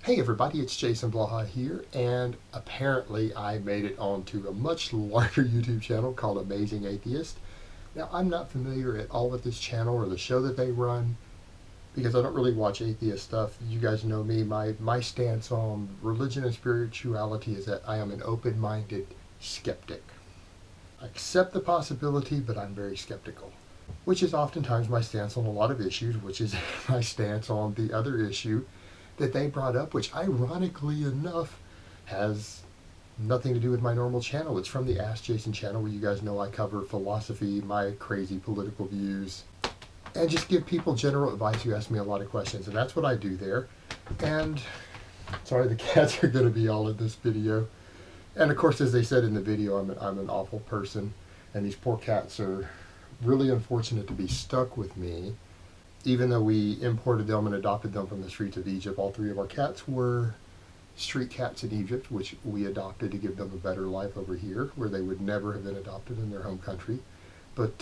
Hey everybody, it's Jason Blaha here, and apparently I made it onto a much larger YouTube channel called Amazing Atheist. Now, I'm not familiar at all with this channel or the show that they run, because I don't really watch atheist stuff. You guys know me, my stance on religion and spirituality is that I am an open-minded skeptic. I accept the possibility, but I'm very skeptical, which is oftentimes my stance on a lot of issues, which is my stance on the other issue that they brought up, which ironically enough has nothing to do with my normal channel. It's from the Ask Jason channel, where you guys know I cover philosophy, my crazy political views, and just give people general advice who ask me a lot of questions. And that's what I do there. And sorry, the cats are going to be all in this video. And of course, as they said in the video, I'm an awful person, and these poor cats are really unfortunate to be stuck with me. Even though we imported them and adopted them from the streets of Egypt, all three of our cats were street cats in Egypt, which we adopted to give them a better life over here, where they would never have been adopted in their home country. But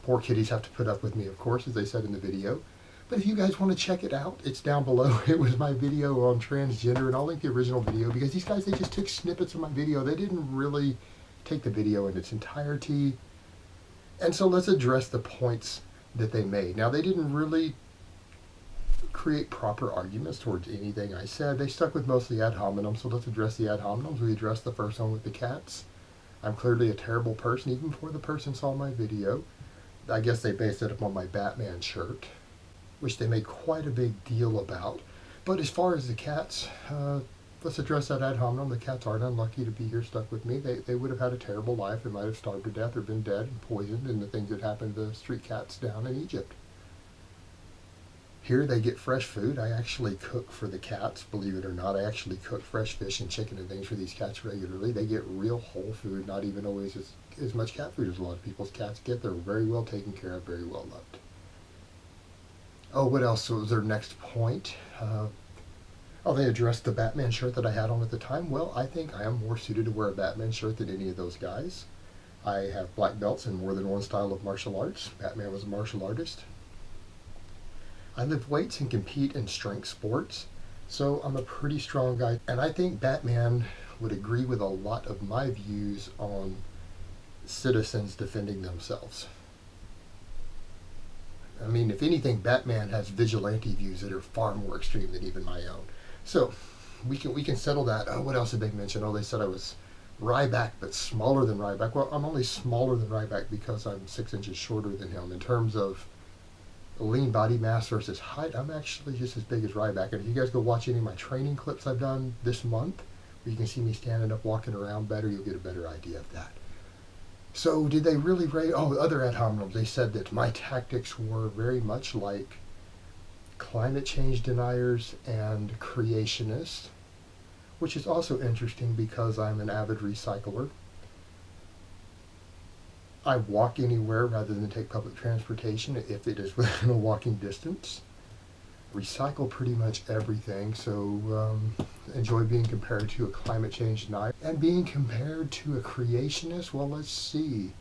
poor kitties have to put up with me, of course, as they said in the video. But if you guys want to check it out, it's down below. It was my video on transgender, and I'll link the original video, because these guys, they just took snippets of my video. They didn't really take the video in its entirety. And so let's address the points that they made. Now, they didn't really create proper arguments towards anything I said. They stuck with mostly ad hominem, so let's address the ad hominems. We addressed the first one with the cats. I'm clearly a terrible person, even before the person saw my video. I guess they based it upon my Batman shirt, which they made quite a big deal about. But as far as the cats, let's address that ad hominem. The cats aren't unlucky to be here stuck with me. They would have had a terrible life. They might have starved to death or been dead and poisoned in the things that happened to the street cats down in Egypt. Here they get fresh food. I actually cook for the cats, believe it or not. I actually cook fresh fish and chicken and things for these cats regularly. They get real whole food, not even always as much cat food as a lot of people's cats get. They're very well taken care of, very well loved. Oh, what else was their next point? They addressed the Batman shirt that I had on at the time. Well, I think I am more suited to wear a Batman shirt than any of those guys. I have black belts in more than one style of martial arts. Batman was a martial artist. I lift weights and compete in strength sports, so I'm a pretty strong guy. And I think Batman would agree with a lot of my views on citizens defending themselves. I mean, if anything, Batman has vigilante views that are far more extreme than even my own. So we can settle that. Oh, what else did they mention? Oh, they said I was Ryback, but smaller than Ryback. Well, I'm only smaller than Ryback because I'm 6 inches shorter than him. In terms of lean body mass versus height, I'm actually just as big as Ryback. And if you guys go watch any of my training clips I've done this month, where you can see me standing up, walking around better, you'll get a better idea of that. So did they really rate? Oh, other ad hominems. They said that my tactics were very much like climate change deniers and creationists, which is also interesting because I'm an avid recycler. I walk anywhere rather than take public transportation if it is within a walking distance. Recycle pretty much everything, so enjoy being compared to a climate change denier. And being compared to a creationist, well, let's see.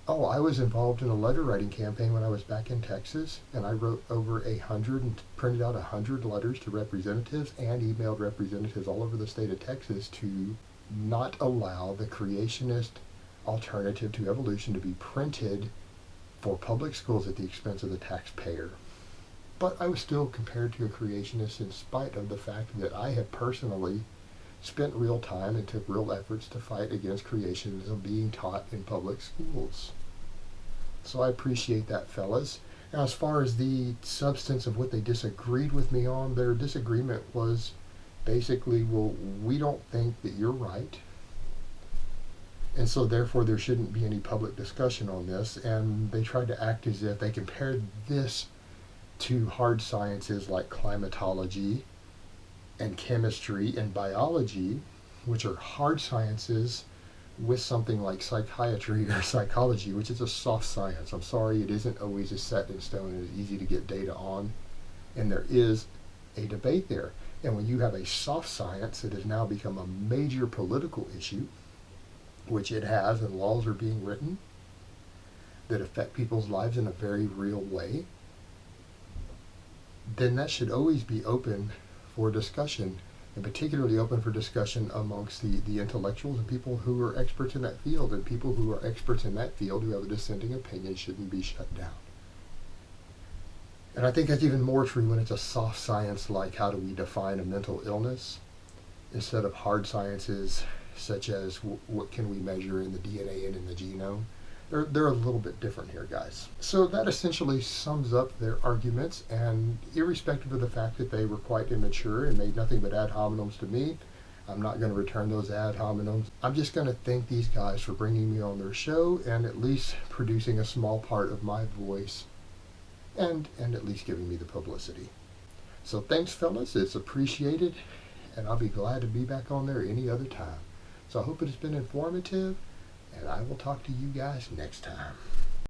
Oh, I was involved in a letter writing campaign when I was back in Texas, and I wrote over 100 and printed out 100 letters to representatives and emailed representatives all over the state of Texas to not allow the creationist alternative to evolution to be printed for public schools at the expense of the taxpayer. But I was still compared to a creationist in spite of the fact that I have personally spent real time and took real efforts to fight against creationism being taught in public schools. So I appreciate that, fellas. Now, as far as the substance of what they disagreed with me on, their disagreement was basically, well, we don't think that you're right, and so therefore there shouldn't be any public discussion on this. And they tried to act as if they compared this to hard sciences like climatology and chemistry and biology, which are hard sciences, with something like psychiatry or psychology, which is a soft science. I'm sorry, it isn't always as set in stone and as easy to get data on, and there is a debate there. And when you have a soft science that has now become a major political issue, which it has, and laws are being written that affect people's lives in a very real way, then that should always be open for discussion, and particularly open for discussion amongst the intellectuals and people who are experts in that field, and people who are experts in that field who have a dissenting opinion shouldn't be shut down. And I think that's even more true when it's a soft science like how do we define a mental illness, instead of hard sciences such as what can we measure in the DNA and in the genome. They're a little bit different here, guys. So that essentially sums up their arguments, and irrespective of the fact that they were quite immature and made nothing but ad hominems to me, I'm not going to return those ad hominems. I'm just going to thank these guys for bringing me on their show and at least producing a small part of my voice and at least giving me the publicity. So thanks, fellas. It's appreciated, and I'll be glad to be back on there any other time. So I hope it has been informative, and I will talk to you guys next time.